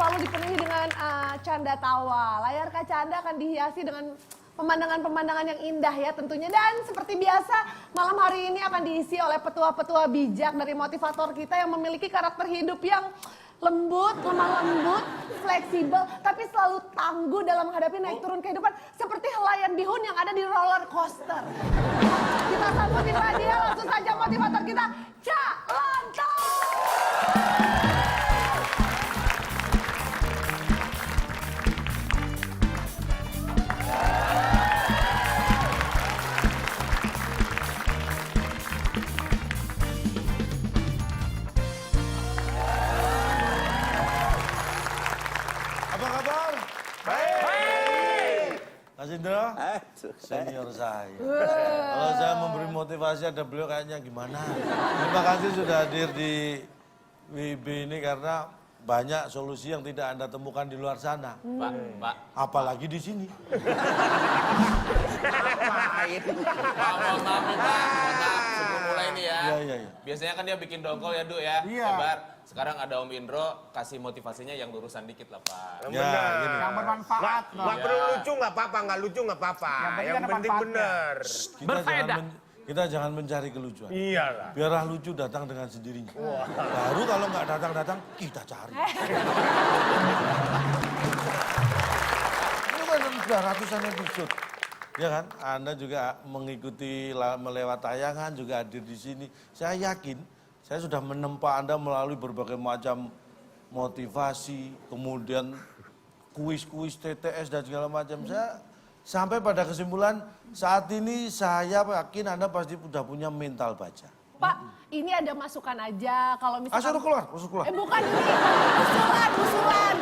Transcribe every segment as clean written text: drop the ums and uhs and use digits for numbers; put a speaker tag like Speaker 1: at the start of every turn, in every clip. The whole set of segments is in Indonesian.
Speaker 1: selalu dipenuhi dengan canda tawa. Layar kaca Anda akan dihiasi dengan pemandangan-pemandangan yang indah ya tentunya. Dan seperti biasa, malam hari ini akan diisi oleh petua-petua bijak dari motivator kita yang memiliki karakter hidup yang lembut, lemah lembut, fleksibel, tapi selalu tangguh dalam menghadapi naik turun kehidupan seperti helayan bihun yang ada di roller coaster. Kita sambutin dia, langsung saja motivator kita, Cak Lontong!
Speaker 2: Mas Indro, senior saya. Kalau saya memberi motivasi ada beliau kayaknya gimana. Terima kasih sudah hadir di WIB ini karena banyak solusi yang tidak Anda temukan di luar sana.
Speaker 3: Pak.
Speaker 2: Apalagi di sini.
Speaker 3: Ngapain? Maaf, Pak. Sebelum mulai ini ya.
Speaker 2: Iya.
Speaker 3: Biasanya kan dia bikin dongkol ya, Du ya.
Speaker 4: Iya.
Speaker 3: Sabar. Sekarang ada Om Indro, kasih motivasinya yang lurusan dikit lah, Pak.
Speaker 2: Ya, gini.
Speaker 4: Yang bermanfaat.
Speaker 5: Nggak perlu lucu nggak apa-apa, nggak lucu nggak apa-apa. Yang penting bener.
Speaker 2: Kita jangan mencari kelucuan.
Speaker 5: Iyalah.
Speaker 2: Biarlah lucu datang dengan sendirinya. Baru kalau nggak datang-datang, kita cari. Ini kan sudah ratusan episode. Ya kan, Anda juga mengikuti melewat tayangan, juga hadir di sini. Saya yakin, saya sudah menempa Anda melalui berbagai macam motivasi, kemudian kuis-kuis TTS dan segala macam. Saya sampai pada kesimpulan saat ini saya yakin Anda pasti sudah punya mental baja.
Speaker 1: Pak, ini ada masukan aja kalau misalkan...
Speaker 2: Suruh keluar.
Speaker 1: Bukan ini, usulan.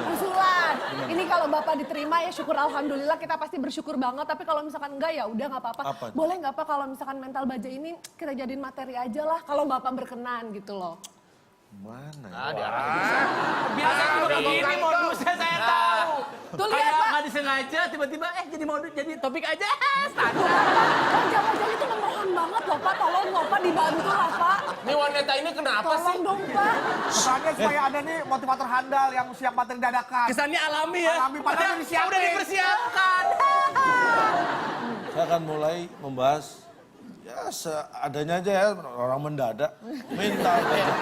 Speaker 1: Ini kalau Bapak diterima ya syukur alhamdulillah, kita pasti bersyukur banget. Tapi kalau misalkan enggak ya udah nggak apa-apa. Boleh nggak Pak kalau misalkan mental baja ini kita jadiin materi aja lah kalau Bapak berkenan gitu loh.
Speaker 2: Mana ya?
Speaker 6: Biasa juga begini modusnya saya tahu.
Speaker 1: Tuh lihat
Speaker 6: Kayak
Speaker 1: Pak.
Speaker 6: nggak disengaja tiba-tiba jadi modus jadi topik aja standar.
Speaker 1: Wajah-wajah itu memohon banget loh Pak, tolong loh Pak dibantu lah Pak.
Speaker 3: Ini wanita ini kenapa sih?
Speaker 1: Tolong dong Pak.
Speaker 4: Kesannya supaya ada nih motivator handal yang siap materi dadakan.
Speaker 6: Kesannya alami ya.
Speaker 4: Alami, padahal udah disiapin.
Speaker 6: Udah dipersiapkan.
Speaker 2: Saya akan mulai membahas ya seadanya aja ya, orang mendadak. Mental baja.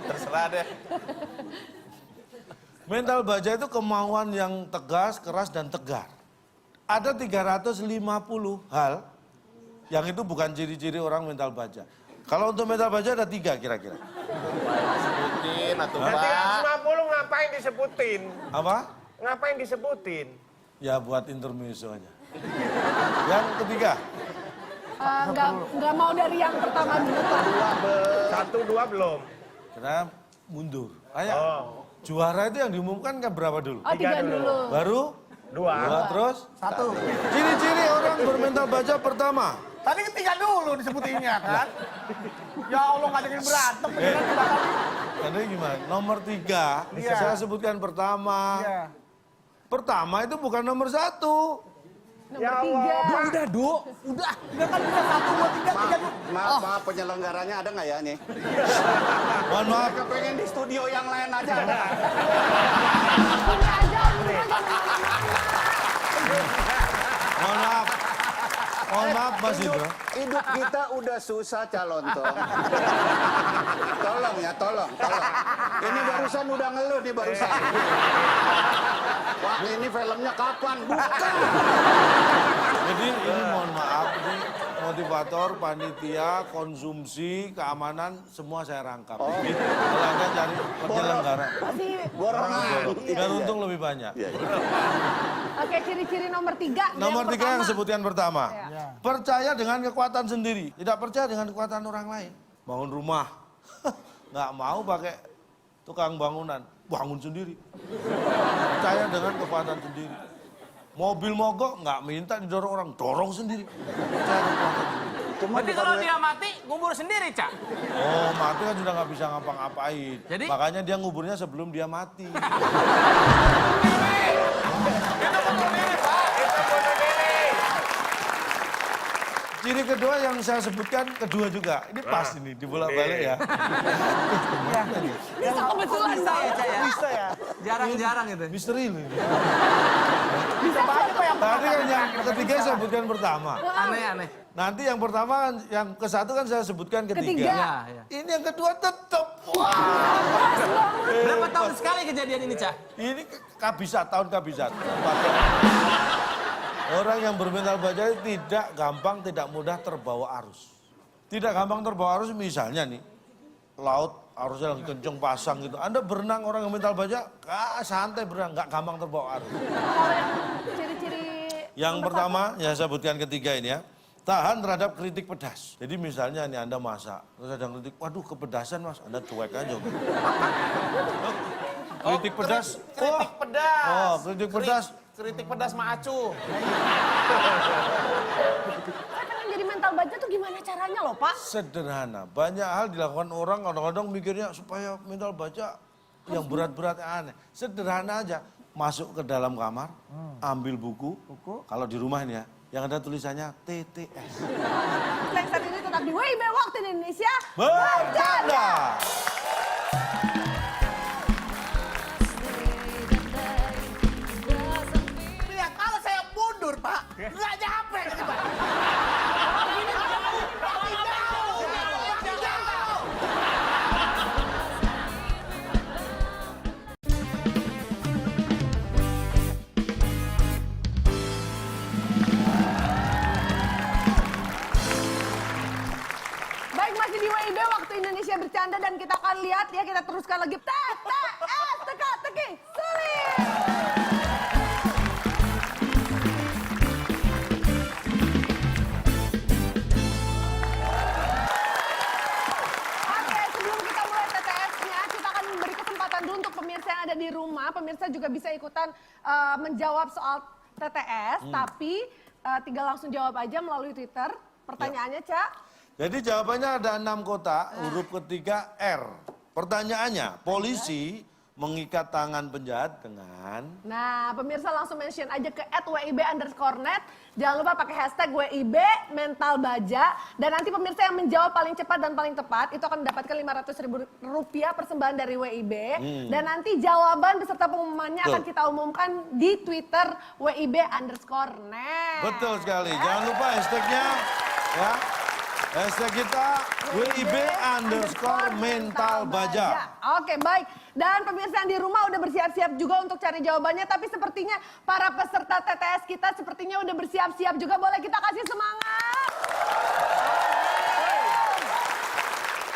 Speaker 3: Terserah deh.
Speaker 2: Mental baja itu kemauan yang tegas, keras, dan tegar. Ada 350 hal yang itu bukan ciri-ciri orang mental baja. Kalau untuk mental baja ada 3 kira-kira.
Speaker 3: Sebutin atau
Speaker 5: Nanti
Speaker 3: Pak.
Speaker 5: 50 ngapain disebutin?
Speaker 2: Apa?
Speaker 5: Ngapain disebutin?
Speaker 2: Ya buat intermezzo aja. Yang ketiga,
Speaker 1: Nggak mau dari yang pertama dulu Pak.
Speaker 5: 1, 2 belum.
Speaker 2: kita mundur. Ayo. Juara itu yang diumumkan kan berapa dulu?
Speaker 1: Oh 3 dulu.
Speaker 2: Baru?
Speaker 5: 2.
Speaker 2: Terus?
Speaker 4: 1.
Speaker 2: Ciri-ciri orang bermental baja pertama.
Speaker 4: Tadi ketiga dulu disebutinnya kan. Ya Allah nggak jadi berantem. Beneran udah tadi.
Speaker 2: Tadi gimana? Nomor 3,
Speaker 4: Iya.
Speaker 2: saya sebutkan pertama.
Speaker 4: Iya.
Speaker 2: Pertama itu bukan nomor 1.
Speaker 1: Nomor 3.
Speaker 6: Udah, Du. Udah.
Speaker 4: Udah kan bisa 1, 2, 3, 3 dulu.
Speaker 7: Maaf, penyelenggaranya ada nggak ya nih?
Speaker 2: Mohon maaf.
Speaker 7: Kepengen di studio yang lain aja ada.
Speaker 1: Ini aja.
Speaker 2: Mohon maaf. Mohon maaf Mas Indro.
Speaker 7: Hidup kita udah susah calon toh. Tolong ya, tolong. Ini barusan udah ngeluh nih barusan. Wah ini filmnya kapan? Bukan.
Speaker 2: Jadi ini mohon maaf, ini motivator, panitia, konsumsi, keamanan, semua saya rangkap. Kalau Anda cari penyelenggara,
Speaker 7: Borongan.
Speaker 2: biar untung lebih banyak.
Speaker 1: Oke, ciri-ciri nomor 3.
Speaker 2: Nomor 3 yang sebutkan pertama.
Speaker 1: Ya.
Speaker 2: Percaya dengan kekuatan sendiri, tidak percaya dengan kekuatan orang lain. Bangun rumah, nggak mau pakai tukang bangunan, bangun sendiri. Percaya dengan kekuatan sendiri. Mobil mogok nggak minta didorong orang, dorong sendiri. Percaya dengan kekuatan sendiri.
Speaker 6: Berarti kalau dia mati ngubur sendiri, Cak.
Speaker 2: Oh, mati kan sudah nggak bisa ngapa-ngapain.
Speaker 6: Jadi?
Speaker 2: Makanya dia nguburnya sebelum dia mati. Ciri kedua yang saya sebutkan kedua juga. Ini pas ini, dibolak-balik ya.
Speaker 1: Ini kebetulan saya.
Speaker 4: Bisa ya.
Speaker 6: Jarang-jarang itu.
Speaker 2: Misteri loh ini.
Speaker 4: Bisa banyak Pak yang
Speaker 2: Tadi kan yang ketiga saya sebutkan pertama.
Speaker 6: Aneh-aneh.
Speaker 2: Nanti yang pertama kan, yang ke satu kan saya sebutkan ketiga.
Speaker 1: Ketiga.
Speaker 6: Ya.
Speaker 2: Ini yang kedua tetap. Wah.
Speaker 6: Berapa tahun sekali kejadian ini, Cah?
Speaker 2: Ini kabisat, tahun kabisat. Orang yang bermental baja tidak gampang, tidak mudah terbawa arus. Tidak gampang terbawa arus misalnya nih, laut arusnya lagi kenceng pasang gitu. Anda berenang orang yang mental baja, santai berenang, nggak gampang terbawa arus.
Speaker 1: Kalau yang ciri-ciri
Speaker 2: Yang pertama, ya saya sebutkan ketiga ini ya. Tahan terhadap kritik pedas. Jadi misalnya nih Anda masak, terus ada kritik, waduh kepedasan mas, Anda cuek aja. Kritik pedas.
Speaker 4: kritik pedas.
Speaker 2: Oh, kritik pedas.
Speaker 4: Kritik pedas Ma Acu.
Speaker 1: saya pengen jadi mental baja tuh gimana caranya loh Pak?
Speaker 2: Sederhana. Banyak hal dilakukan orang kadang-kadang mikirnya supaya mental baca yang berat-berat aneh. Sederhana aja. Masuk ke dalam kamar, ambil buku. Kalau di rumah ini ya, yang ada tulisannya TTS.
Speaker 1: Yang saat ini tetap di WIB Waktu Indonesia
Speaker 2: Bercanda.
Speaker 4: Lihat kalau saya mundur Pak, nggak nyampe gitu Pak.
Speaker 1: Baik, masih di WIB Waktu Indonesia Bercanda dan kita akan lihat ya, kita teruskan lagi TTS teka-teki sulit. Oke, sebelum kita mulai TTS-nya, kita akan memberi kesempatan dulu untuk pemirsa yang ada di rumah. Pemirsa juga bisa ikutan menjawab soal TTS, tapi tinggal langsung jawab aja melalui Twitter. Pertanyaannya, Cak?
Speaker 2: Jadi jawabannya ada 6 kotak, huruf ketiga R. Pertanyaannya, polisi mengikat tangan penjahat dengan...
Speaker 1: Nah, pemirsa langsung mention aja ke @wib_net. Jangan lupa pakai hashtag WIB Mental Baja. Dan nanti pemirsa yang menjawab paling cepat dan paling tepat, itu akan mendapatkan Rp500.000 persembahan dari WIB. Dan nanti jawaban beserta pengumumannya akan kita umumkan di Twitter WIB_net.
Speaker 2: Betul sekali, jangan lupa hashtagnya ya. Hashtag kita WIB_mentalbaja.
Speaker 1: Oke, baik. Dan pemirsa yang di rumah udah bersiap-siap juga untuk cari jawabannya. Tapi sepertinya para peserta TTS kita sepertinya udah bersiap-siap juga. Boleh kita kasih semangat?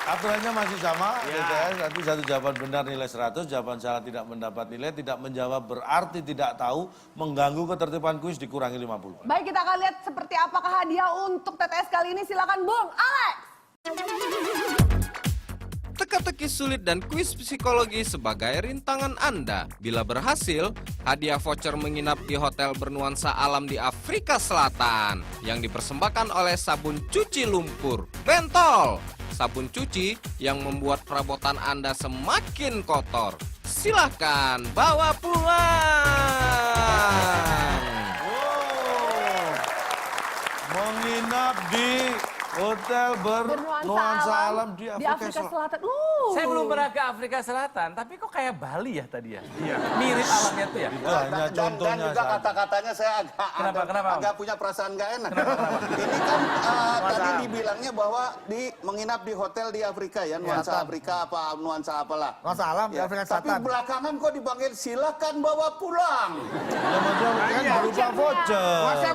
Speaker 2: Aturannya masih sama, TTS nanti satu jawaban benar nilai 100, jawaban salah tidak mendapat nilai, tidak menjawab berarti tidak tahu, mengganggu ketertiban kuis dikurangi 50.
Speaker 1: Baik, kita akan lihat seperti apakah hadiah untuk TTS kali ini. Silakan Bung Alex.
Speaker 8: Teka-teki sulit dan kuis psikologi sebagai rintangan Anda. Bila berhasil, hadiah voucher menginap di hotel bernuansa alam di Afrika Selatan yang dipersembahkan oleh sabun cuci lumpur Bentol. Sabun cuci yang membuat perabotan Anda semakin kotor. Silahkan bawa pulang.
Speaker 2: Menginap di hotel bernuansa alam di Afrika Selatan.
Speaker 6: Saya belum pernah ke Afrika Selatan, tapi kok kayak Bali ya tadi ya? Iya. Mirip alamnya tuh ya?
Speaker 2: Itu hanya contohnya
Speaker 7: Dan juga
Speaker 2: saja.
Speaker 7: kata-katanya saya
Speaker 6: Kenapa?
Speaker 7: agak punya perasaan nggak enak. Ini kan tadi dibilangnya bahwa menginap di hotel di Afrika ya, nuansa Afrika apa nuansa apalah.
Speaker 4: Nuansa alam di
Speaker 7: Ya,
Speaker 4: Afrika
Speaker 7: tapi
Speaker 4: Selatan.
Speaker 7: belakangan kok dipanggil silakan bawa pulang.
Speaker 2: Ya masa kan berupa voucher.
Speaker 5: Masa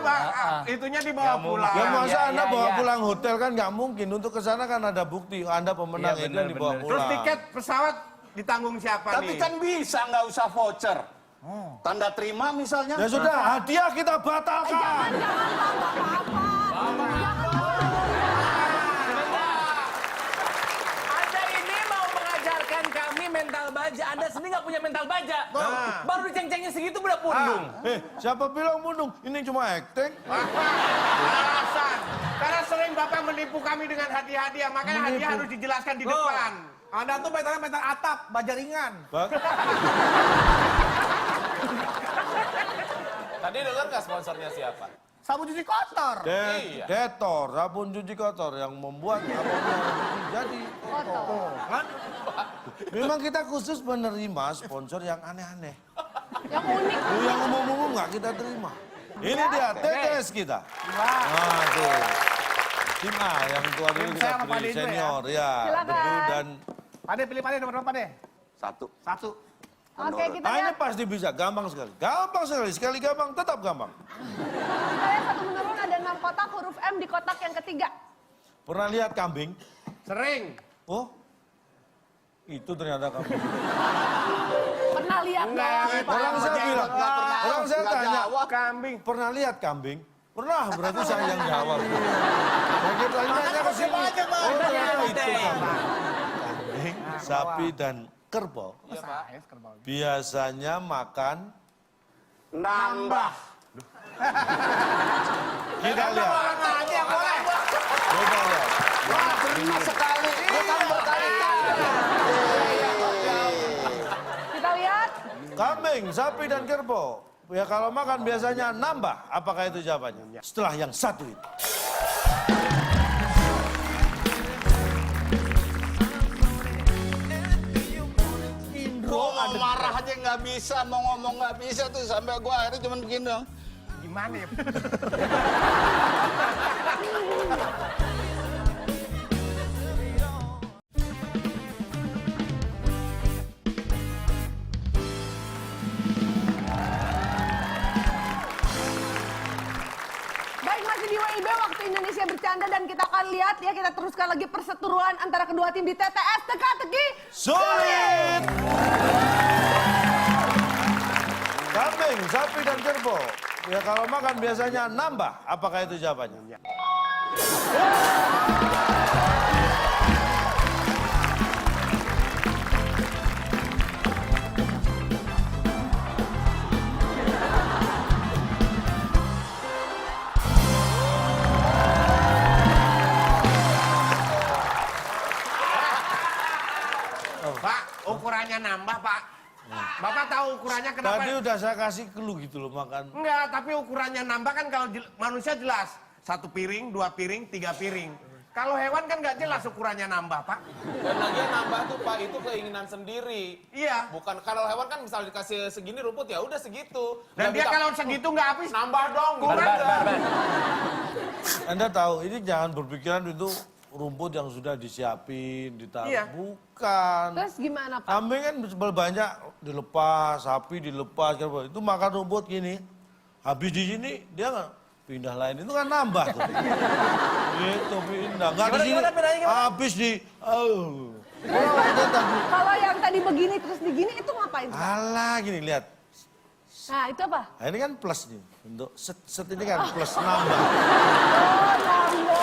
Speaker 5: itunya dibawa pulang.
Speaker 2: Ya masa
Speaker 6: Iya,
Speaker 2: Anda
Speaker 6: iya,
Speaker 2: bawa
Speaker 6: iya.
Speaker 2: pulang hotel kan nggak mungkin. Untuk ke sana kan ada bukti Anda pemenang
Speaker 6: Iya,
Speaker 2: itu kan
Speaker 6: benar,
Speaker 2: dibawa
Speaker 6: benar.
Speaker 2: pulang.
Speaker 5: Terus tiket pesawat ditanggung siapa
Speaker 7: Tapi
Speaker 5: nih?
Speaker 7: kan bisa nggak usah voucher. Tanda terima misalnya.
Speaker 2: Ya sudah, hadiah kita batalkan.
Speaker 1: Jangan,
Speaker 6: Anda ini mau mengajarkan kami mental baja. Anda sendiri nggak punya mental baja. Baru diceng-cengin segitu udah pundung.
Speaker 2: Siapa bilang mundung? Ini cuma acting.
Speaker 5: Alasan. Karena sering Bapak menipu kami dengan hadiah-hadiah, makanya hadiah harus dijelaskan di depan.
Speaker 4: Anda tuh mental atap, baja ringan.
Speaker 3: Tadi dengar nggak sponsornya siapa?
Speaker 4: Sabun cuci kotor.
Speaker 2: Detor, sabun cuci kotor yang membuat apapun yang cuci jadi
Speaker 1: Kotor.
Speaker 2: kan? Memang kita khusus menerima sponsor yang aneh-aneh.
Speaker 1: Yang unik.
Speaker 2: Yang umum-umum nggak kita terima. Ini dia TTS kita. Nah tuh. Tim A yang tua dulu
Speaker 4: Tim
Speaker 2: kita
Speaker 4: saya sama Pak
Speaker 2: beri
Speaker 4: De itu ya?
Speaker 2: senior ya.
Speaker 1: Silakan.
Speaker 2: Debu dan
Speaker 4: Pade pilih Pade nomor berapa Pade?
Speaker 7: Satu.
Speaker 4: Satu.
Speaker 1: Oke, kita
Speaker 2: ini
Speaker 1: lihat.
Speaker 2: pasti bisa, gampang sekali. Gampang sekali, sekali gampang tetap gampang.
Speaker 1: Kita lihat satu menurun ada 6 kotak, huruf M di kotak yang ketiga.
Speaker 2: Pernah lihat kambing?
Speaker 5: Sering.
Speaker 2: Oh, itu ternyata kambing.
Speaker 1: Pernah lihat dong.
Speaker 2: Orang saya bilang, orang saya
Speaker 7: Nggak
Speaker 2: tanya,
Speaker 7: jawab.
Speaker 5: Kambing.
Speaker 2: pernah lihat kambing? Pernah, berarti saya yang jawab. Saya kira tanya ke sini. Oh, ternyata itu kambing. Kambing, sapi dan kerbau biasanya makan.
Speaker 7: Nambah.
Speaker 2: Kita lihat. Coba lihat.
Speaker 7: Cuma sekali. Bukan berkali-kali.
Speaker 1: Kita lihat.
Speaker 2: Kambing, sapi dan kerbau. Ya kalau makan biasanya nambah. Apakah itu jawabannya? Setelah yang satu itu.
Speaker 7: Gua mau marah aja nggak bisa, mau ngomong nggak bisa tuh sampai gua akhirnya cuma begini dong.
Speaker 4: Gimana ya?
Speaker 1: Baik, masih di WIB waktu Indonesia bercanda dan kita akan lihat ya, kita teruskan lagi perseteruan antara kedua tim di TTS teka-teki
Speaker 2: Sulit! Kambing, sapi dan kerbau. Ya kalau makan biasanya nambah. Apakah itu jawabannya?
Speaker 5: Pak, ukurannya nambah, Pak. Bapak tahu ukurannya kenapa?
Speaker 2: Tadi udah saya kasih clue gitu loh makan.
Speaker 5: Enggak, tapi ukurannya nambah kan kalau manusia jelas. 1 piring, 2 piring, 3 piring. Kalau hewan kan nggak jelas ukurannya nambah, Pak.
Speaker 6: Dan lagian nambah tuh Pak, itu keinginan sendiri.
Speaker 5: Iya.
Speaker 6: Bukan kalau hewan kan misal dikasih segini rumput ya udah segitu.
Speaker 5: Dan
Speaker 6: Nggak
Speaker 5: dia
Speaker 6: bisa,
Speaker 5: kalau segitu nggak habis,
Speaker 6: nambah dong.
Speaker 5: kurang
Speaker 6: Bar.
Speaker 2: Anda tahu, ini jangan berpikiran itu rumput yang sudah disiapin, ditaruh.
Speaker 5: Iya.
Speaker 2: Bukan.
Speaker 1: Terus gimana Pak?
Speaker 2: Kambing kan banyak dilepas, sapi dilepas, kerbau. Itu makan rumput gini. Habis di sini dia nggak pindah lain, itu kan nambah tuh. Gitu pindah. Nggak di sini. Habis di.
Speaker 1: Kalau yang tadi begini terus digini itu ngapain? Pak?
Speaker 2: Alah gini lihat.
Speaker 1: Nah itu apa?
Speaker 2: Nah, ini kan plus nih. Untuk set ini kan plus nambah.
Speaker 1: Oh nambah.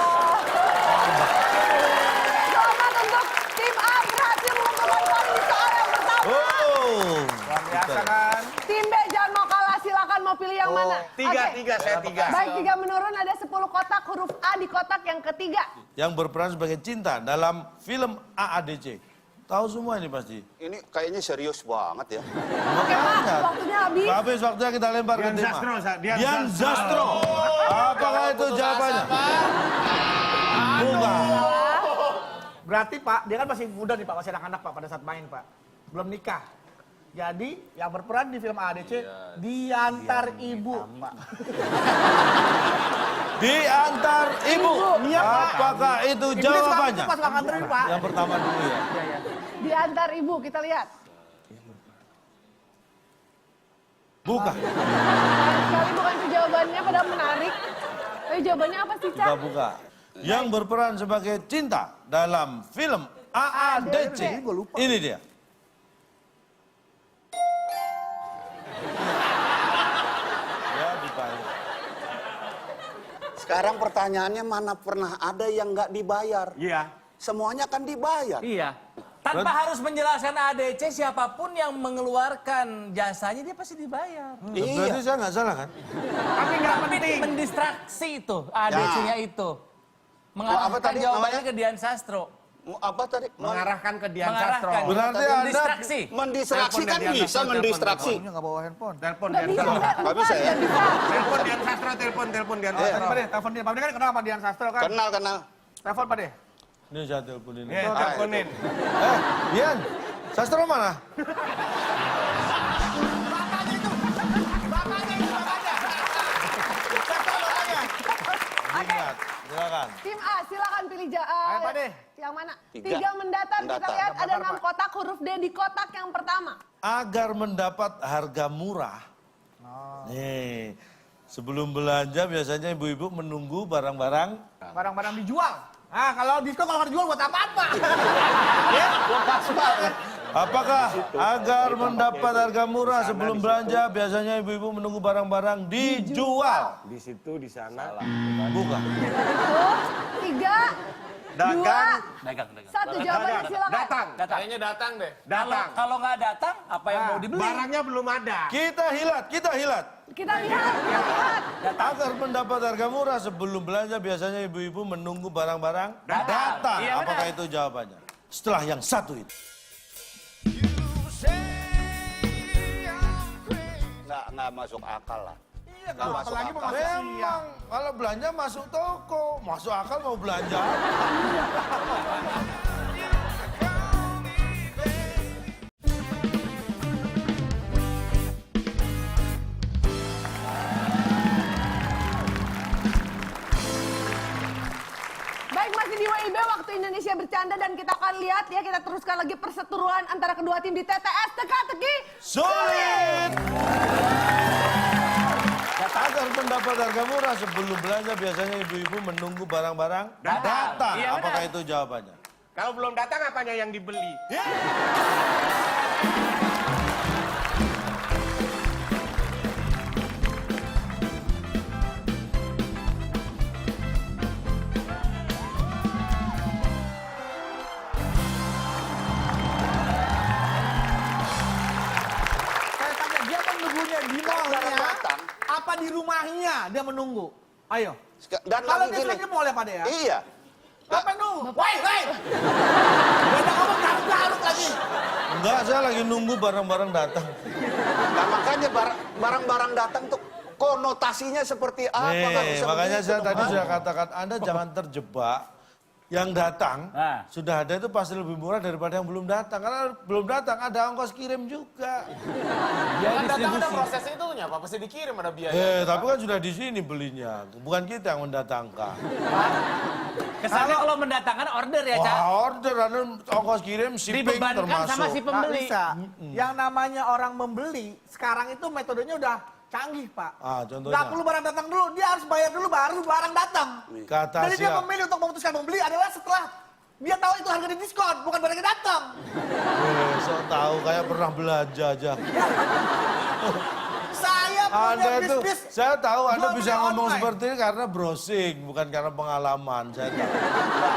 Speaker 1: Selamat untuk tim A berhasil mengumpulkan poin di soal yang pertama.
Speaker 2: Oh.
Speaker 4: Luar biasa kan?
Speaker 1: Tim B jangan mau kalah, silakan mau pilih yang mana?
Speaker 5: 3,
Speaker 1: Oke.
Speaker 5: 3, saya 3.
Speaker 1: Baik, 3 menurun, ada 10 kotak, huruf A di kotak yang ketiga.
Speaker 2: Yang berperan sebagai cinta dalam film AADC. Tahu semua ini pasti.
Speaker 7: Ini kayaknya serius banget ya.
Speaker 1: Oke Pak, waktunya habis.
Speaker 2: Habis waktunya kita lempar ke
Speaker 5: Dian
Speaker 2: tema.
Speaker 5: Sastro, Dian
Speaker 2: Dian Sastro. Apakah itu jawabannya? Bukan.
Speaker 4: Berarti Pak, dia kan masih muda nih Pak, masih anak-anak Pak pada saat main Pak. Belum nikah. Jadi yang berperan di film ADC diantar ibu Pak.
Speaker 2: Diantar ibu.
Speaker 4: Iya, Pak.
Speaker 2: Apakah itu
Speaker 4: Ibu dia
Speaker 2: jawabannya?
Speaker 4: suka pas nganterin Pak.
Speaker 2: Yang pertama dulu ya.
Speaker 1: Diantar ibu, kita lihat.
Speaker 2: Bukan.
Speaker 1: Sayang sekali bukan itu jawabannya, padahal menarik. Tapi jawabannya apa sih,
Speaker 2: Kita
Speaker 1: Cak?
Speaker 2: buka. Yang berperan sebagai cinta dalam film AADC. Ini dia. Ya, dibayar.
Speaker 7: Sekarang pertanyaannya mana pernah ada yang nggak dibayar?
Speaker 5: Iya.
Speaker 7: Semuanya kan dibayar.
Speaker 6: Iya. Tanpa harus menjelaskan ADC, siapapun yang mengeluarkan jasanya dia pasti dibayar.
Speaker 2: Berarti saya nggak salah kan?
Speaker 5: Tapi nggak
Speaker 6: Tapi
Speaker 5: penting.
Speaker 6: mendistraksi itu ADC-nya itu. Mengarahkan
Speaker 7: apa tadi
Speaker 6: jawabannya
Speaker 7: namanya?
Speaker 6: ke Dian Sastro.
Speaker 7: Apa tadi?
Speaker 5: Mengarahkan ke Dian Sastro.
Speaker 6: Mengarahkan.
Speaker 2: Berarti Anda
Speaker 6: Distraksi.
Speaker 7: Mendistraksi kan
Speaker 5: Telepon
Speaker 7: bisa
Speaker 5: Dian
Speaker 7: mendistraksi.
Speaker 4: Punya nggak bawa handphone.
Speaker 5: Telepon
Speaker 1: Nggak
Speaker 5: Dian
Speaker 1: bisa,
Speaker 5: Sastro.
Speaker 7: Nggak bisa ya?
Speaker 5: Telepon Dian Sastro, telepon Dian
Speaker 4: Tadi
Speaker 5: Sastro.
Speaker 4: Pak De, telepon dia. Pak De kan kenal sama Dian Sastro kan?
Speaker 7: Kenal.
Speaker 4: Telepon Pak De.
Speaker 2: ini saya teleponin.
Speaker 5: Nih, teleponin.
Speaker 2: Dian, Sastro mana? Ingat, silakan.
Speaker 1: Tim A, silakan pilih
Speaker 4: Ayo, Pak De.
Speaker 1: yang mana?
Speaker 7: Tiga.
Speaker 1: 3 mendatar. Kita
Speaker 7: Mendatar.
Speaker 1: lihat ada 6
Speaker 4: Mendatar, Pak.
Speaker 1: kotak, huruf D di kotak yang pertama.
Speaker 2: Agar mendapat harga murah. Nih, sebelum belanja biasanya ibu-ibu menunggu barang-barang.
Speaker 4: Barang-barang dijual. Ah, kalau diskon kalau nggak dijual buat apa-apa?
Speaker 2: Apakah agar mendapat harga murah sebelum belanja biasanya ibu-ibu menunggu barang-barang dijual?
Speaker 5: Di situ, di sana.
Speaker 2: Bukan.
Speaker 1: 3, 2,
Speaker 5: Dagang.
Speaker 1: 1 jawabannya silakan.
Speaker 5: Datang.
Speaker 3: Kayaknya datang deh.
Speaker 5: Datang.
Speaker 6: Kalau nggak datang, apa yang mau dibeli?
Speaker 5: Barangnya belum ada.
Speaker 2: Kita hilat.
Speaker 1: Kita lihat.
Speaker 2: Agar mendapat harga murah sebelum belanja biasanya ibu-ibu menunggu barang-barang datang.
Speaker 6: Iya, benar.
Speaker 2: Apakah itu jawabannya? Setelah yang satu itu.
Speaker 7: Nggak masuk akal lah.
Speaker 4: Iya, kalau
Speaker 7: masuk
Speaker 4: apalagi mau
Speaker 7: akal.
Speaker 4: masuk siang.
Speaker 2: Memang kalau belanja masuk toko, masuk akal mau belanja.
Speaker 1: Baik, masih di WIB waktu Indonesia bercanda dan kita akan lihat ya, kita teruskan lagi perseteruan antara kedua tim di TTS teka-teki.
Speaker 2: Sulit. Agar mendapat harga murah sebelum belanja biasanya ibu-ibu menunggu barang-barang datang.
Speaker 6: Iya, benar.
Speaker 2: Apakah itu jawabannya?
Speaker 5: Kalau belum datang apanya yang dibeli?
Speaker 4: Saya tanya, dia kan nunggunya di mallnya,
Speaker 7: datang.
Speaker 4: apa di rumahnya dia menunggu? Ayo.
Speaker 7: Dan
Speaker 4: Kalau
Speaker 7: lagi
Speaker 4: dia
Speaker 7: gini.
Speaker 4: sudah ke mall ya Pak De ya?
Speaker 7: Iya.
Speaker 4: Apa nunggu? Woi! Beda ngomong garuk-garuk lagi.
Speaker 2: Enggak, saya lagi nunggu barang-barang datang.
Speaker 7: Nah, makanya barang-barang datang tuh konotasinya seperti apa? Nggak
Speaker 2: Nih,
Speaker 7: bisa
Speaker 2: makanya
Speaker 7: begitu
Speaker 2: saya
Speaker 7: dong,
Speaker 2: tadi
Speaker 7: Pak.
Speaker 2: sudah katakan Anda jangan terjebak. Yang datang,
Speaker 6: Nah.
Speaker 2: sudah ada itu pasti lebih murah daripada yang belum datang. Karena belum datang ada ongkos kirim juga.
Speaker 3: Kan datang ada proses itunya, Pak. Pasti dikirim ada biaya.
Speaker 2: Tapi kan sudah di sini belinya. Bukan kita yang mendatangkan.
Speaker 6: Kesannya kalau mendatangkan order ya, Cak.
Speaker 2: Wah, order, ada ongkos kirim, shipping
Speaker 6: Dibebankan
Speaker 2: termasuk.
Speaker 6: sama si
Speaker 4: Nggak
Speaker 6: pembeli.
Speaker 4: bisa. Yang namanya orang membeli, sekarang itu metodenya udah canggih Pak.
Speaker 2: Ah, contohnya.
Speaker 4: Nggak perlu barang datang dulu, dia harus bayar dulu baru barang datang.
Speaker 2: Kata
Speaker 4: Jadi dia
Speaker 2: siap.
Speaker 4: memilih untuk memutuskan membeli adalah setelah dia tahu itu harga di diskon, bukan barangnya datang.
Speaker 2: Sok tahu kayak pernah belanja aja.
Speaker 4: Saya punya
Speaker 2: Anda itu,
Speaker 4: bisnis.
Speaker 2: saya tahu Anda
Speaker 4: jual
Speaker 2: bisa
Speaker 4: beli
Speaker 2: ngomong
Speaker 4: online.
Speaker 2: seperti ini karena browsing, bukan karena pengalaman. Saya tahu.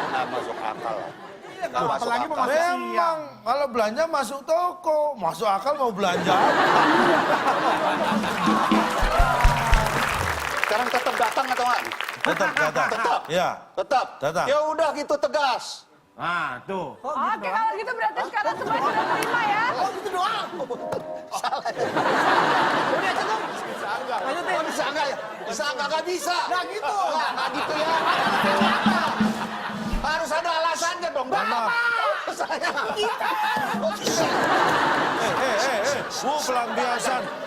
Speaker 7: Nggak masuk akal lah.
Speaker 4: Iya, kalau
Speaker 7: masuk
Speaker 4: apalagi
Speaker 7: akal.
Speaker 4: mau masuk siang.
Speaker 2: Memang kalau belanja masuk toko, masuk akal mau belanja.
Speaker 7: Sekarang tetap datang atau enggak?
Speaker 2: Tetap datang.
Speaker 7: Tetap.
Speaker 2: Ya.
Speaker 7: Tetap.
Speaker 2: Datang.
Speaker 7: Ya udah gitu tegas.
Speaker 5: Ah, tuh.
Speaker 1: Oke, kalau gitu berarti sekarang semua sudah terima ya.
Speaker 4: Oh gitu doang.
Speaker 7: Udah cukup.
Speaker 4: Lanjutin.
Speaker 7: Oh, bisa enggak ya? Bisa nggak bisa.
Speaker 4: Nggak gitu.
Speaker 7: Nggak gitu ya. Harus ada alasannya dong.
Speaker 2: Maaf.
Speaker 7: Saya.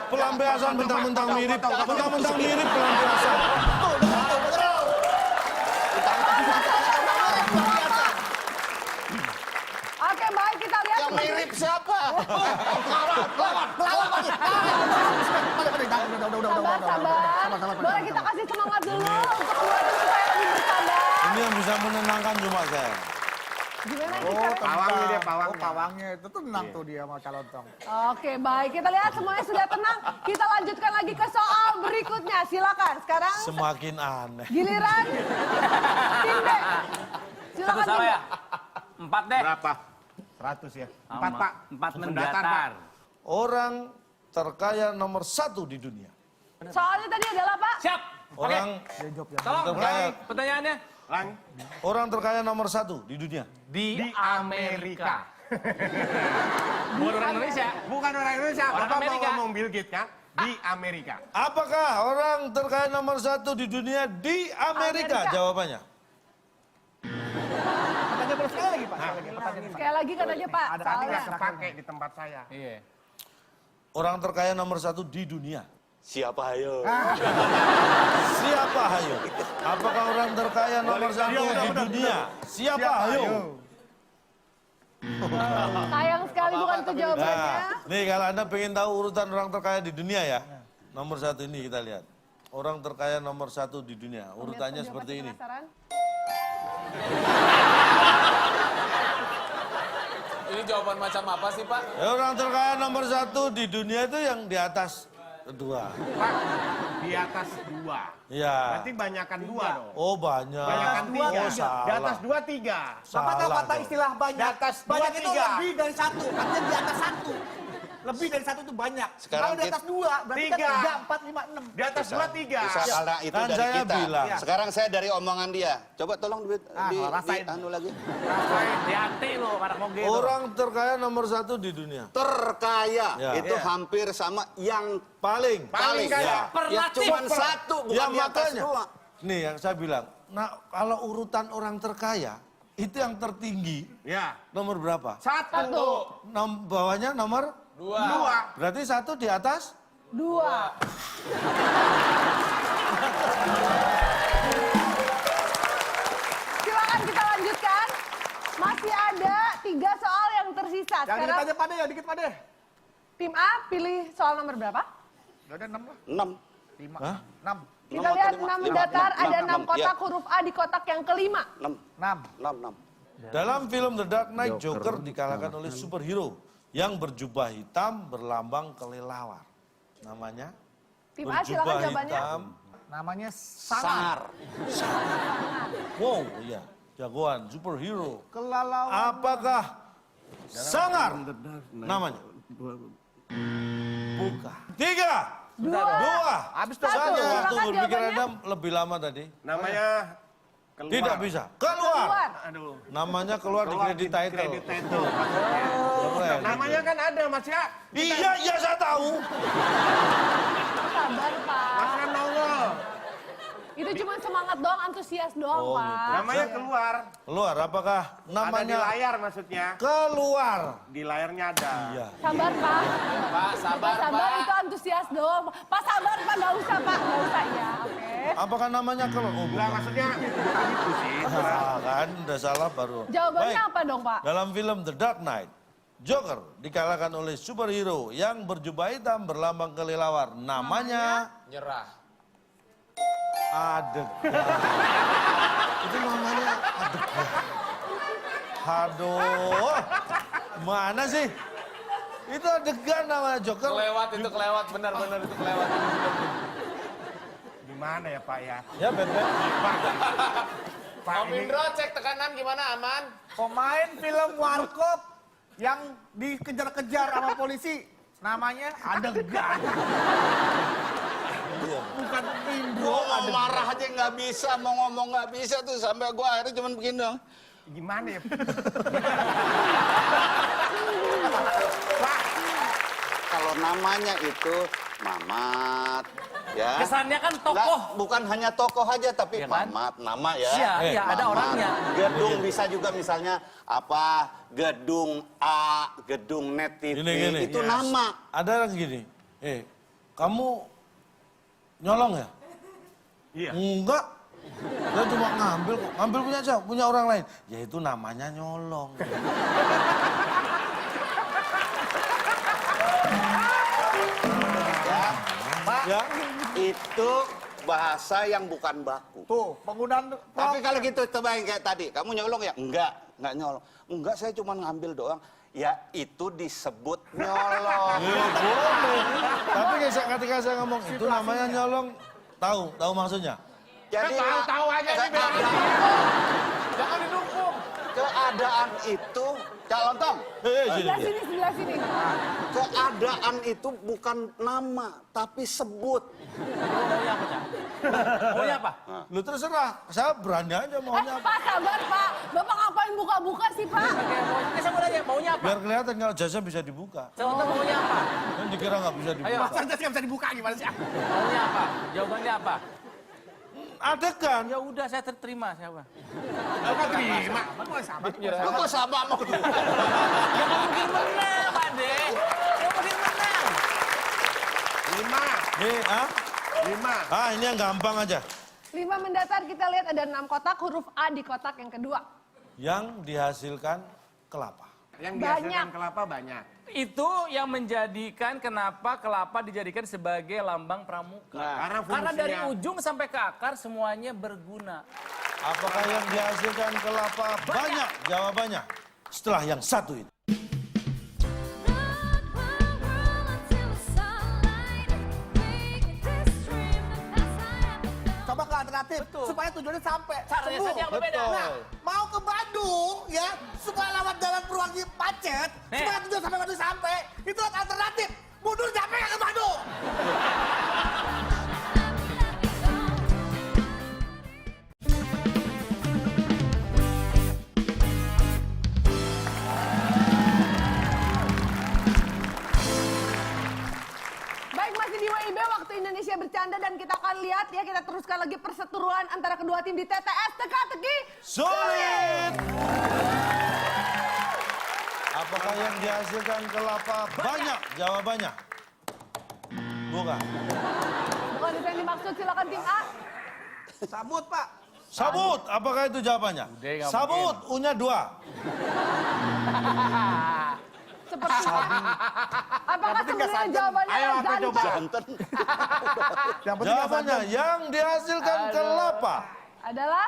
Speaker 2: Pelampiasan mentang-mentang mirip, mentang-mentang mirip pelampiasan.
Speaker 1: Oke, baik kita lihat.
Speaker 7: Yang mirip siapa?
Speaker 1: Sabar. Boleh kita kasih semangat dulu untuk kedua tim supaya lebih bersabar.
Speaker 2: Ini yang bisa menenangkan cuma saya.
Speaker 1: Gimana
Speaker 4: Oh,
Speaker 1: kita?
Speaker 5: Pawangnya dia, pawangnya.
Speaker 4: Oh, pawangnya itu tenang tuh dia mau calontong.
Speaker 1: Oke, baik. Kita lihat semuanya sudah tenang. Kita lanjutkan lagi ke soal berikutnya. Silakan. Sekarang
Speaker 2: Semakin aneh.
Speaker 1: giliran tim B.
Speaker 6: Satu
Speaker 1: Silakan
Speaker 6: sama
Speaker 1: tim B.
Speaker 6: ya? 4 deh.
Speaker 5: Berapa? 100 ya. 4, Pak.
Speaker 6: 4
Speaker 5: Mendatar,
Speaker 6: mendatar.
Speaker 2: Orang terkaya nomor 1 di dunia.
Speaker 1: Soalnya tadi adalah Pak.
Speaker 6: Siap. Oke.
Speaker 2: Orang
Speaker 6: Tolong
Speaker 2: terkaya.
Speaker 6: pertanyaannya.
Speaker 2: Orang terkaya nomor 1 di dunia.
Speaker 6: Di Amerika. Bukan orang Indonesia.
Speaker 5: Bukan orang Indonesia.
Speaker 6: Orang
Speaker 5: Bapak mau
Speaker 6: Amerika.
Speaker 5: ngomong Bill Gates kan? Di Amerika.
Speaker 2: Apakah orang terkaya nomor 1 di dunia di Amerika?
Speaker 1: Amerika.
Speaker 2: Jawabannya.
Speaker 4: Katanya boleh sekali lagi Pak. Sekali lagi, pertanyaan, Pak.
Speaker 1: Sekali lagi katanya Pak,
Speaker 5: Ada
Speaker 1: soalnya.
Speaker 5: nggak kepake di tempat saya?
Speaker 6: Iya.
Speaker 2: Orang terkaya nomor 1 di dunia.
Speaker 7: Siapa ayo?
Speaker 2: Siapa hayo? Apakah orang terkaya nomor 1 di dunia? Siapa hayo?
Speaker 1: Sayang sekali bukan itu jawabannya.
Speaker 2: Nah, nih kalau Anda pengen tahu urutan orang terkaya di dunia ya, nomor 1 ini kita lihat. Orang terkaya nomor 1 di dunia, urutannya
Speaker 1: Pemirsa
Speaker 2: seperti
Speaker 1: juga
Speaker 2: ini.
Speaker 1: pasti penasaran?
Speaker 3: Ini jawaban macam apa sih, Pak?
Speaker 2: Ya, orang terkaya nomor 1 di dunia itu yang di atas kedua.
Speaker 5: Pak, di atas 2.
Speaker 2: Ya.
Speaker 5: Berarti banyakan 2 dong.
Speaker 2: Oh banyak.
Speaker 5: Banyakan 3.
Speaker 2: Oh
Speaker 5: Di atas
Speaker 2: salah.
Speaker 5: 2, 3.
Speaker 4: Bapak tahu
Speaker 2: Salah
Speaker 4: kata
Speaker 2: dong.
Speaker 4: istilah banyak?
Speaker 5: Di atas
Speaker 4: Banyak
Speaker 5: dua,
Speaker 4: itu
Speaker 5: tiga.
Speaker 4: lebih dari 1. Artinya di atas 1. Lebih dari 1 itu banyak.
Speaker 7: Sekarang
Speaker 4: Kalau di atas 2, berarti kan
Speaker 5: 3.
Speaker 4: 3, 4, 5, 6.
Speaker 5: Di atas 2, 3.
Speaker 7: Bisa karena itu
Speaker 2: Kan
Speaker 7: dari
Speaker 2: saya
Speaker 7: kita.
Speaker 2: bilang.
Speaker 7: Sekarang saya dari omongan dia. Coba tolong
Speaker 4: rasain.
Speaker 7: anu lagi.
Speaker 6: Hati-hati lo, anak moge itu.
Speaker 2: Orang terkaya nomor 1 di dunia.
Speaker 7: Terkaya
Speaker 2: Ya.
Speaker 7: itu hampir sama yang
Speaker 2: Paling.
Speaker 5: Paling kaya.
Speaker 7: Ya,
Speaker 6: Superlatif.
Speaker 7: cuma 1 bukan
Speaker 2: Ya
Speaker 7: di atas
Speaker 2: makanya.
Speaker 7: 2.
Speaker 2: Nih yang saya bilang. Nah kalau urutan orang terkaya, itu yang tertinggi.
Speaker 5: Ya.
Speaker 2: Nomor berapa?
Speaker 5: 1.
Speaker 2: Bawahnya nomor
Speaker 5: 2.
Speaker 2: berarti 1 di atas?
Speaker 1: 2. Silakan kita lanjutkan. Masih ada 3 soal yang tersisa.
Speaker 4: Yang dikit
Speaker 1: Sekarang
Speaker 4: aja Pak De, yang dikit Pak De.
Speaker 1: tim A pilih soal nomor berapa?
Speaker 4: Udah 6 lah.
Speaker 7: 6.
Speaker 4: 5.
Speaker 2: Hah?
Speaker 4: 6.
Speaker 1: Kita lihat 6 datar, ada 6 kotak,
Speaker 7: Ya.
Speaker 1: huruf A di kotak yang kelima.
Speaker 7: 6.
Speaker 4: 6.
Speaker 7: 6.
Speaker 2: Dalam film The Dark Knight, Joker dikalahkan oleh superhero yang berjubah hitam berlambang kelelawar. Namanya?
Speaker 1: Tim A silakan jawabannya.
Speaker 4: Namanya Sangar.
Speaker 7: Sangar.
Speaker 2: Wow, iya. Jagoan, superhero.
Speaker 4: Kelelawar.
Speaker 2: Apakah Sangar namanya? Bukan. 3, 2,
Speaker 4: Habis
Speaker 1: Satu.
Speaker 2: saja waktu
Speaker 1: Silakan
Speaker 2: berpikir
Speaker 1: jawabannya.
Speaker 2: Anda lebih lama tadi.
Speaker 5: Namanya keluar.
Speaker 2: Tidak bisa. Keluar.
Speaker 5: Aduh.
Speaker 2: Namanya keluar di kredit title.
Speaker 5: Kredit title.
Speaker 2: Keren.
Speaker 5: Namanya kan ada Mas ya.
Speaker 2: Iya, iya saya tahu.
Speaker 1: Sabar Pak.
Speaker 5: Mas kan nongol.
Speaker 1: Itu cuma semangat doang, antusias doang
Speaker 2: Oh,
Speaker 1: Pak.
Speaker 5: Namanya keluar.
Speaker 2: Keluar, apakah
Speaker 5: Ada di
Speaker 2: namanya
Speaker 5: layar maksudnya.
Speaker 2: keluar?
Speaker 5: Di layarnya ada.
Speaker 2: Iya.
Speaker 1: Sabar Pak.
Speaker 3: Pak, sabar,
Speaker 1: Sabar
Speaker 3: Pak.
Speaker 1: itu antusias doang. Pak sabar Pak, nggak usah Pak, nggak usah ya. Oke.
Speaker 2: Apakah namanya keluar? Oh,
Speaker 5: Enggak
Speaker 2: bukan.
Speaker 5: maksudnya bukan itu sih.
Speaker 2: Ah, kan udah salah baru.
Speaker 1: Jawabannya
Speaker 2: Baik.
Speaker 1: apa dong Pak?
Speaker 2: Dalam film The Dark Knight, Joker dikalahkan oleh superhero yang berjubah hitam berlambang kelelawar. Namanya
Speaker 3: Nyerah.
Speaker 2: Adegan. Itu namanya adegan. Aduh, mana sih? Itu adegan namanya Joker.
Speaker 3: Kelewat itu kelewat, benar-benar itu kelewat.
Speaker 5: Gimana ya Pak ya?
Speaker 2: Ya, Batman.
Speaker 5: Pak
Speaker 3: Om
Speaker 5: ini
Speaker 3: Indro, cek tekanan gimana, aman?
Speaker 4: Pemain film Warkop yang dikejar-kejar sama polisi. Namanya Adegan. Bukan Indro.
Speaker 7: Gua mau marah aja nggak bisa, mau ngomong nggak bisa tuh sampai gua akhirnya cuma begini dong.
Speaker 5: gimana ya?
Speaker 7: Kalau namanya itu Mamat, ya.
Speaker 6: Kesannya kan
Speaker 7: Nggak,
Speaker 6: tokoh.
Speaker 7: bukan hanya tokoh aja tapi
Speaker 6: Iya kan?
Speaker 7: Mamat, nama ya.
Speaker 6: Iya, iya, ada
Speaker 7: Mamat.
Speaker 6: orangnya.
Speaker 7: Gedung bisa juga misalnya apa? Gedung A, gedung Net TV,
Speaker 2: Gini.
Speaker 7: itu nama.
Speaker 2: Ada yang gini, kamu nyolong ya?
Speaker 5: Iya.
Speaker 2: Enggak. Saya cuma ngambil kok. Ngambil punya siapa? Punya orang lain. Ya itu namanya nyolong. Ya.
Speaker 7: Itu bahasa yang bukan baku.
Speaker 4: Tuh, penggunaan
Speaker 7: Tapi kalau gitu coba yang kayak tadi, kamu nyolong ya? Enggak nyolong. Enggak, saya cuma ngambil doang. Ya itu disebut nyolong.
Speaker 2: Ya boleh. Tapi ketika saya ngomong itu namanya nyolong, tahu maksudnya?
Speaker 7: Jadi
Speaker 5: Tahu aja nih
Speaker 7: keadaan,
Speaker 5: Jangan didukung.
Speaker 7: keadaan itu Cak Lontong,
Speaker 1: Sebelah sini, sebelah sini.
Speaker 7: keadaan itu bukan nama, tapi sebut.
Speaker 6: Maunya apa, Cak? Maunya apa?
Speaker 2: Lu terserah, saya berani aja maunya apa.
Speaker 1: Pak, sabar Pak. Bapak ngapain buka-buka sih Pak?
Speaker 6: Oke, maunya saya mau nanya, maunya apa?
Speaker 2: Biar kelihatan kalau jasnya bisa dibuka.
Speaker 6: Contoh maunya apa?
Speaker 2: Kan dikira nggak bisa dibuka.
Speaker 6: Ayo.
Speaker 4: Masa nggak bisa dibuka gimana sih?
Speaker 6: Maunya apa? Jawabannya apa?
Speaker 2: Adegan.
Speaker 6: Ya udah, saya terima siapa?
Speaker 5: Apa terima?
Speaker 7: Lu kok sama mau?
Speaker 6: Ya nggak mungkin menang, Pak De. Nggak mungkin menang.
Speaker 5: 5.
Speaker 2: Nih, ah?
Speaker 5: 5.
Speaker 2: Ini yang gampang aja.
Speaker 1: 5 mendatar kita lihat ada 6 kotak, huruf A di kotak yang kedua.
Speaker 2: Yang dihasilkan kelapa.
Speaker 5: Yang
Speaker 1: Banyak.
Speaker 5: dihasilkan kelapa banyak.
Speaker 6: Itu yang menjadikan kenapa kelapa dijadikan sebagai lambang pramuka.
Speaker 5: Karena
Speaker 6: Karena dari
Speaker 5: fungsinya-
Speaker 6: ujung sampai ke akar semuanya berguna.
Speaker 2: Apakah yang dihasilkan kelapa banyak? Jawabannya setelah yang satu itu.
Speaker 4: Coba ke alternatif
Speaker 6: Betul.
Speaker 4: supaya tujuannya sampai.
Speaker 6: Caranya
Speaker 4: Sembuh.
Speaker 6: saja yang berbeda.
Speaker 2: Betul.
Speaker 6: Nah,
Speaker 4: Mau ke Bandung ya, supaya lewat jalan Purwangi macet, supaya tujuan sampai Bandung sampai. Itu alternatif. Mundur sampai nggak ke Bandung.
Speaker 1: Baik, masih di WIB waktu Indonesia bercanda dan kita akan lihat ya, kita teruskan lagi perseteruan antara kedua tim di TTS Teka-teki.
Speaker 2: Sulit. Apakah yang dihasilkan kelapa banyak? Jawabannya bukan.
Speaker 1: Bukan itu yang dimaksud, silakan tim A.
Speaker 4: Sabut Pak.
Speaker 2: Sabut, apakah itu jawabannya?
Speaker 6: nggak
Speaker 2: Sabut, U-nya 2.
Speaker 1: Seperti apakah sebenarnya jawabannya
Speaker 5: Ayo, apa
Speaker 1: ganteng?
Speaker 5: coba?
Speaker 7: Jantan.
Speaker 4: Yang penting nggak
Speaker 2: Jawabannya yang dihasilkan kelapa.
Speaker 1: Adalah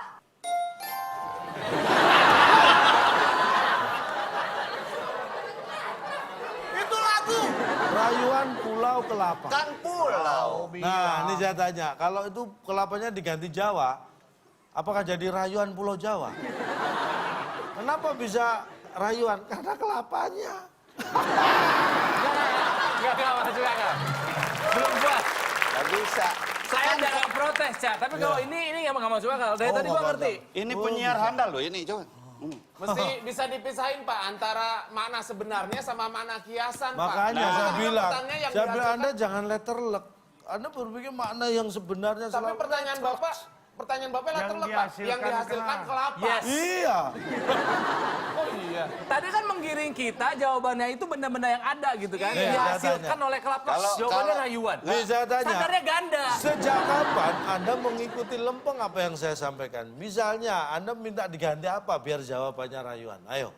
Speaker 4: itu lagu.
Speaker 2: Rayuan Pulau Kelapa.
Speaker 7: Kan pulau.
Speaker 2: Nah, ini saya tanya, kalau itu kelapanya diganti Jawa, apakah jadi rayuan Pulau Jawa? Kenapa bisa rayuan? Karena kelapanya.
Speaker 6: Enggak, masuk akal. Belum puas.
Speaker 7: Gak bisa.
Speaker 6: Saya jangan protes, Cak. Tapi kalau ini nggak masuk akal. Dari tadi gua
Speaker 2: nggak
Speaker 6: ngerti.
Speaker 7: Ini penyiar handal loh ini, coba.
Speaker 3: Mesti bisa dipisahin Pak antara makna sebenarnya sama makna kiasan Pak.
Speaker 2: Makanya
Speaker 3: Nah,
Speaker 2: saya bilang,
Speaker 3: pertanyaannya yang
Speaker 2: saya bilang
Speaker 3: dihasilkan-
Speaker 2: Anda jangan letterlek. Anda berpikir makna yang sebenarnya
Speaker 3: Tapi
Speaker 2: selalu.
Speaker 3: pertanyaan Bapak letter Pak. Yang dihasilkan kelapa.
Speaker 6: Yes.
Speaker 2: Iya.
Speaker 3: Oh iya.
Speaker 6: Tadi kan menggiring kita jawabannya itu benda-benda yang ada gitu kan.
Speaker 2: Iya.
Speaker 6: Dihasilkan oleh kelapa. Jawabannya rayuan.
Speaker 2: Nih saya tanya,
Speaker 6: Standarnya ganda.
Speaker 2: sejak kapan Anda mengikuti lempeng apa yang saya sampaikan? Misalnya Anda minta diganti apa biar jawabannya rayuan? Ayo.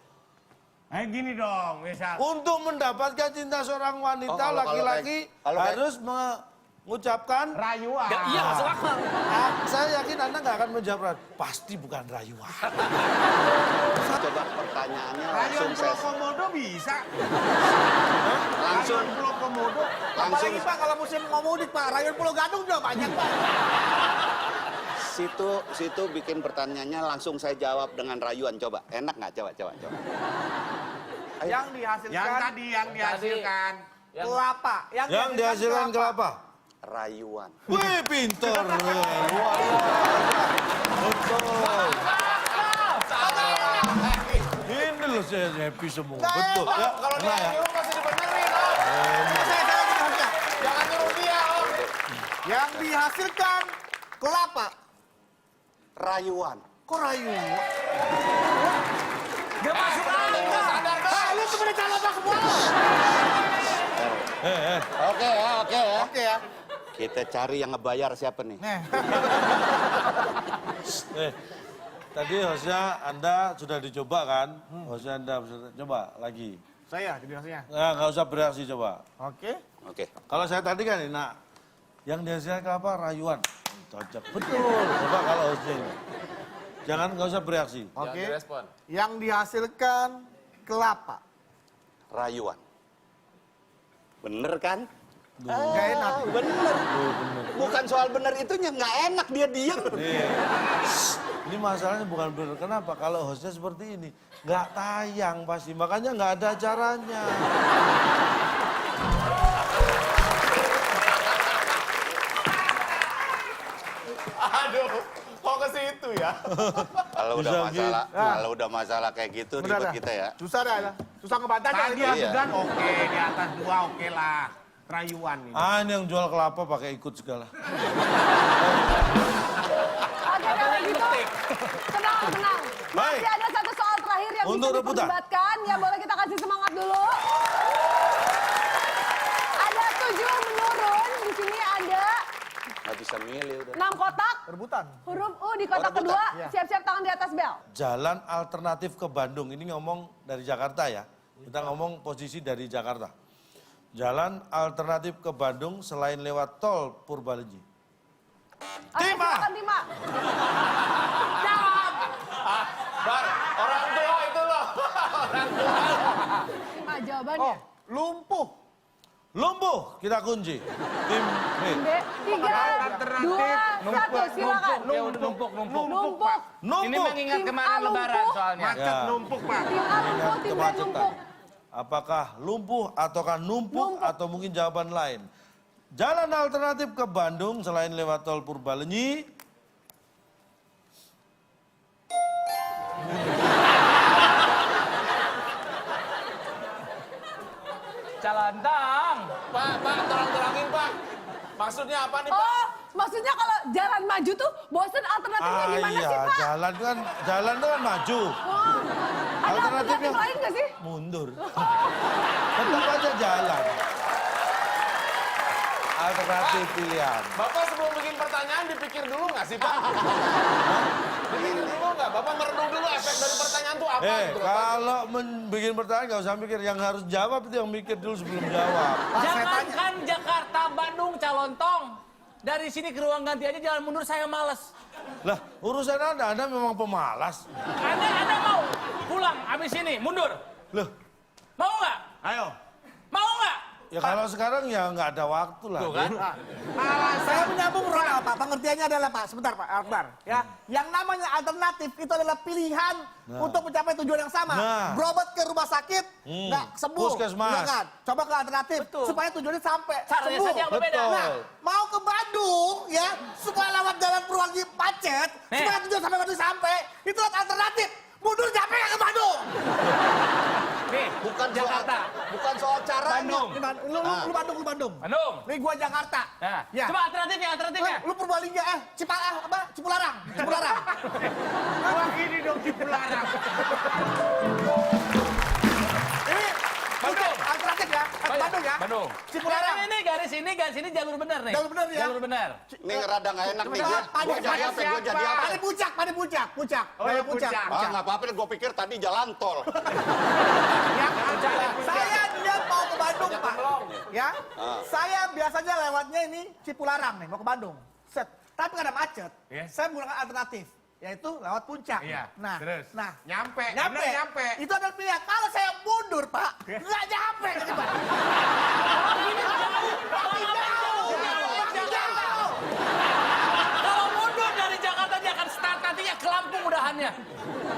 Speaker 5: Gini dong, misal.
Speaker 2: Untuk mendapatkan cinta seorang wanita,
Speaker 7: Oh, kalau
Speaker 2: laki-laki
Speaker 7: kalau kayak-
Speaker 2: harus mengucapkan.
Speaker 5: Rayuan.
Speaker 6: Iya, masuk akal.
Speaker 2: Saya yakin Anda nggak akan menjawab. Pasti bukan rayuan.
Speaker 7: Coba pertanyaannya
Speaker 5: Rayuan
Speaker 7: langsung
Speaker 5: Pulau
Speaker 7: saya
Speaker 5: Komodo bisa.
Speaker 7: langsung
Speaker 5: Rayuan Pulau Komodo.
Speaker 7: langsung
Speaker 4: Apalagi Pak kalau musim mau mudik Pak, rayuan Pulau Gadung juga banyak Pak.
Speaker 7: situ bikin pertanyaannya langsung saya jawab dengan rayuan, coba. Enak nggak? Coba.
Speaker 4: Yang dihasilkan
Speaker 5: Yang tadi yang dihasilkan.
Speaker 4: kelapa.
Speaker 2: Yang dihasilkan kelapa.
Speaker 7: Rayuan.
Speaker 2: Wih, pinter. Luar biasa. Betul. Ini loh saya happy semua. Betul. Ya,
Speaker 3: Kalau dia
Speaker 2: nah ya.
Speaker 3: nyuruh masih dibenerin Om. Jangan nyuruh dia Om.
Speaker 4: Yang dihasilkan kelapa.
Speaker 7: Rayuan.
Speaker 4: Kok rayuan?
Speaker 6: Dia masuk akal.
Speaker 4: Lu sebenarnya calon Pak semua.
Speaker 7: Oke ya.
Speaker 4: Oke ya.
Speaker 7: Kita cari yang ngebayar siapa nih?
Speaker 2: Tadi hostnya Anda sudah dicoba kan? Hostnya Anda sudah coba lagi.
Speaker 4: Saya jadi hasilnya.
Speaker 2: Nah, nggak usah bereaksi coba.
Speaker 4: Oke.
Speaker 7: Oke.
Speaker 2: Kalau saya tadi kan enak. Yang dihasilkan kelapa rayuan. Cocok. Betul. Coba kalau hostnya ini. Jangan nggak usah bereaksi.
Speaker 3: Jangan
Speaker 4: Oke.
Speaker 3: direspon.
Speaker 4: Yang dihasilkan kelapa.
Speaker 7: Rayuan. Bener kan?
Speaker 4: Nggak enak.
Speaker 7: Bener. Bukan soal bener itunya, nggak enak dia diem.
Speaker 2: Iya. Ini masalahnya bukan benar. Kenapa? Kalau hostnya seperti ini, nggak tayang pasti. Makanya nggak ada acaranya.
Speaker 3: Aduh, kok ke situ ya?
Speaker 7: Kalau udah masalah kayak gitu
Speaker 4: Udah
Speaker 7: ribet
Speaker 4: dah.
Speaker 7: kita ya.
Speaker 4: Susah dah. Susah ngebantahnya.
Speaker 5: Tadi
Speaker 7: Iya.
Speaker 5: adegan oke, di atas 2 oke lah. Rayuan ini.
Speaker 2: Ah, ini yang jual kelapa pakai ikut segala.
Speaker 1: Oke, kalau gitu, tenang, tenang. Masih
Speaker 2: Baik.
Speaker 1: ada satu soal terakhir yang
Speaker 2: Untuk
Speaker 1: bisa
Speaker 2: rebutan.
Speaker 1: diperdebatkan. Ya boleh kita kasih semangat dulu. Ada 7 menurun. Di sini ada
Speaker 7: Nggak bisa milih udah.
Speaker 1: 6 kotak.
Speaker 4: Rebutan.
Speaker 1: Huruf U di kotak
Speaker 7: rebutan.
Speaker 1: kedua.
Speaker 4: Iya.
Speaker 1: Siap-siap tangan di atas bel.
Speaker 2: Jalan alternatif ke Bandung. Ini ngomong dari Jakarta ya. Kita ngomong posisi dari Jakarta. Jalan alternatif ke Bandung selain lewat tol Purbalenyi.
Speaker 1: Oke, silakan Tima. Jawab.
Speaker 3: Bar, orang tua itu loh. Orang tua.
Speaker 1: Tima jawabannya.
Speaker 4: Oh, lumpuh.
Speaker 2: Lumpuh, kita kunci. Tim B.
Speaker 1: B. 3, 2, 1. Silakan.
Speaker 6: Ya udah numpuk.
Speaker 1: Numpuk.
Speaker 2: Numpuk.
Speaker 6: Ini mengingat
Speaker 1: Tim
Speaker 6: kemarin
Speaker 1: A
Speaker 6: lebaran
Speaker 1: lumpuh.
Speaker 6: soalnya.
Speaker 5: Macet
Speaker 2: Ya.
Speaker 5: numpuk, Pak.
Speaker 1: Tim A lumpuh, tim B
Speaker 2: Kemacetan.
Speaker 1: numpuk.
Speaker 2: Apakah lumpuh ataukah numpuk atau mungkin jawaban lain? Jalan alternatif ke Bandung selain lewat tol Purbalenyi.
Speaker 6: Calantang.
Speaker 3: Pak, terang-terangin Pak. Maksudnya apa nih Pak?
Speaker 1: Oh, maksudnya kalau jalan maju tuh bosen alternatifnya gimana sih, Pak?
Speaker 2: Jalan itu kan maju.
Speaker 1: Oh, ada
Speaker 2: Alternatifnya-
Speaker 1: alternatif lain nggak sih?
Speaker 2: Mundur. Tetap aja jalan. Alternatif pilihan.
Speaker 3: Bapak sebelum bikin pertanyaan dipikir dulu nggak sih Pak? Dipikir dulu nggak? Bapak merenung dulu efek dari pertanyaan tuh apa gitu loh, Pak?
Speaker 2: Kalau bikin pertanyaan nggak usah mikir. Yang harus jawab itu yang mikir dulu sebelum jawab.
Speaker 6: Jangankan Jakarta, Bandung, Calontong. Dari sini ke ruang ganti aja jalan mundur saya males.
Speaker 2: Lah, urusan Anda memang pemalas.
Speaker 6: Anda mau pulang abis ini mundur.
Speaker 2: Loh,
Speaker 6: Mau nggak?
Speaker 5: Ayo.
Speaker 6: Mau nggak?
Speaker 2: ya kalau sekarang ya nggak ada waktu lah.
Speaker 6: Tuh kan?
Speaker 4: Saya menyambung Ronald, Pak. Pengertiannya adalah, Pak, sebentar, Pak Akbar. Ya, yang namanya alternatif itu adalah pilihan untuk mencapai tujuan yang sama.
Speaker 2: Nah.
Speaker 4: Berobat ke rumah sakit, nggak sembuh.
Speaker 2: Puskesmas.
Speaker 4: Ya kan? Coba ke alternatif, supaya tujuannya sampai
Speaker 6: Caranya
Speaker 4: sembuh.
Speaker 6: saja yang berbeda.
Speaker 2: Betul.
Speaker 4: Nah, mau ke Bandung, ya, supaya lewat jalan Purbalenyi macet, supaya tujuan sampai Bandung sampai, itu alternatif. Mundur capek nggak ke Bandung?
Speaker 6: Nih,
Speaker 7: Bukan
Speaker 6: Jakarta.
Speaker 7: bukan soal caranya.
Speaker 6: Bandung.
Speaker 4: Lu Bandung, lu Bandung.
Speaker 6: Bandung.
Speaker 4: Nih gua Jakarta.
Speaker 6: Nah,
Speaker 4: Ya.
Speaker 6: coba alternatifnya.
Speaker 4: Lu Purbalingga, Cipularang.
Speaker 5: Wah, gini dong Cipularang.
Speaker 4: Ini
Speaker 6: Bandung.
Speaker 4: alternatif ya, Bandung ya.
Speaker 6: Bandung.
Speaker 4: Cipularang.
Speaker 6: Ini garis ini jalur benar nih.
Speaker 4: Jalur benar ya?
Speaker 6: Jalur benar.
Speaker 7: Ini rada nggak enak nih. Gua jadi apa? Gua jadi apa?
Speaker 4: Pada puncak.
Speaker 5: Oh,
Speaker 4: Jalur
Speaker 5: puncak.
Speaker 7: Ah, nggak apa-apa. Gue pikir tadi jalan tol.
Speaker 4: Saya dia mau ke Bandung, Pak. Ya.
Speaker 7: Ah.
Speaker 4: Saya biasanya lewatnya ini Cipularang nih, mau ke Bandung. Set. Tapi karena macet, saya menggunakan alternatif, yaitu lewat puncak.
Speaker 5: Iya,
Speaker 4: Nah,
Speaker 5: terus?
Speaker 4: nah,
Speaker 5: Nyampe.
Speaker 4: nyampe.
Speaker 5: Bener nyampe.
Speaker 4: Itu adalah pilihan. Kalau saya mundur, Pak, nggak nyampe. Jadi, Pak. Jauh.
Speaker 6: Kalau mundur dari Jakarta dia akan start nantinya ke Lampung udahannya.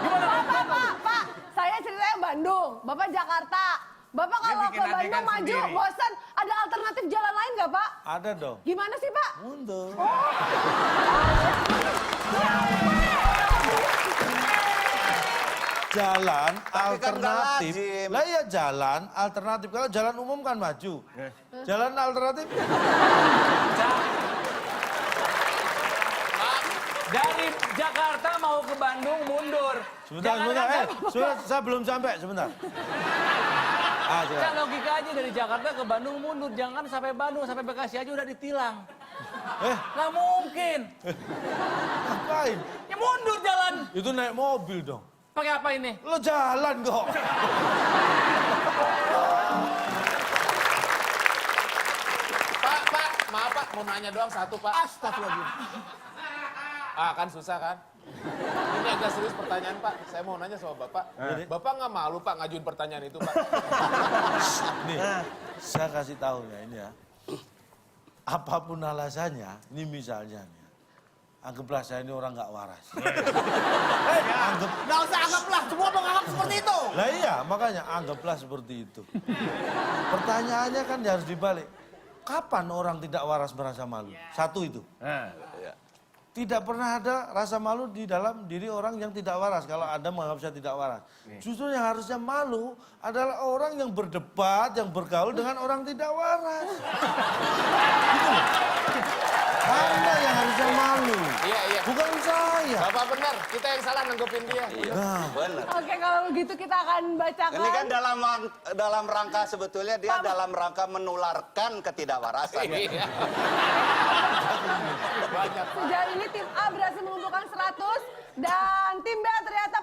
Speaker 6: Gimana?
Speaker 1: Pak, saya ceritanya Bandung, Bapak Jakarta. Bapak kalau
Speaker 5: bikin
Speaker 1: ke Bandung
Speaker 5: adegan
Speaker 1: maju,
Speaker 5: sendiri.
Speaker 1: bosan, ada alternatif jalan lain nggak, Pak?
Speaker 2: Ada dong.
Speaker 1: Gimana sih, Pak?
Speaker 2: Mundur. Jalan
Speaker 7: Tapi kan nggak
Speaker 2: alternatif.
Speaker 7: lazim.
Speaker 2: Lah iya jalan alternatif. Kalau jalan umum kan maju. Jalan alternatif.
Speaker 6: Dari Jakarta mau ke Bandung mundur.
Speaker 2: Sebentar. Saya belum sampai, sebentar. Ah,
Speaker 6: Kan
Speaker 2: jalan.
Speaker 6: logika aja dari Jakarta ke Bandung mundur. Jangan sampai Bandung, sampai Bekasi aja udah ditilang. Nggak mungkin.
Speaker 2: Ngapain?
Speaker 6: Ya mundur jalan.
Speaker 2: Itu naik mobil dong.
Speaker 6: Pakai apa ini?
Speaker 2: Lo jalan kok.
Speaker 3: Pak, maaf Pak, mau nanya doang satu Pak.
Speaker 4: Astagfirullahaladzim.
Speaker 3: Ah, kan susah kan? Ini agak serius pertanyaan Pak. Saya mau nanya sama Bapak. Bapak nggak malu Pak ngajuin pertanyaan itu Pak?
Speaker 2: Nih, saya kasih tahu ya ini ya. apapun alasannya, ini misalnya, nih, anggaplah saya ini orang nggak waras.
Speaker 4: Nggak usah anggaplah, semua menganggap seperti itu.
Speaker 2: Nah iya, makanya anggaplah seperti itu. Pertanyaannya kan harus dibalik. Kapan orang tidak waras merasa malu? Satu itu. Tidak pernah ada rasa malu di dalam diri orang yang tidak waras. Kalau Anda menganggap saya tidak waras. Justru yang harusnya malu adalah orang yang berdebat, yang bergaul dengan orang tidak waras. Gitu loh. Anda yang harusnya malu.
Speaker 3: Iya, iya.
Speaker 2: Bukan saya.
Speaker 3: Bapak benar, kita yang salah nanggepin dia.
Speaker 2: Nah,
Speaker 7: Benar.
Speaker 1: Oke, kalau begitu kita akan bacakan.
Speaker 7: Ini kan dalam rangka sebetulnya dia dalam rangka menularkan ketidakwarasan.
Speaker 3: Iya.
Speaker 1: Sejauh ini tim A berhasil mengumpulkan 100 dan tim B ternyata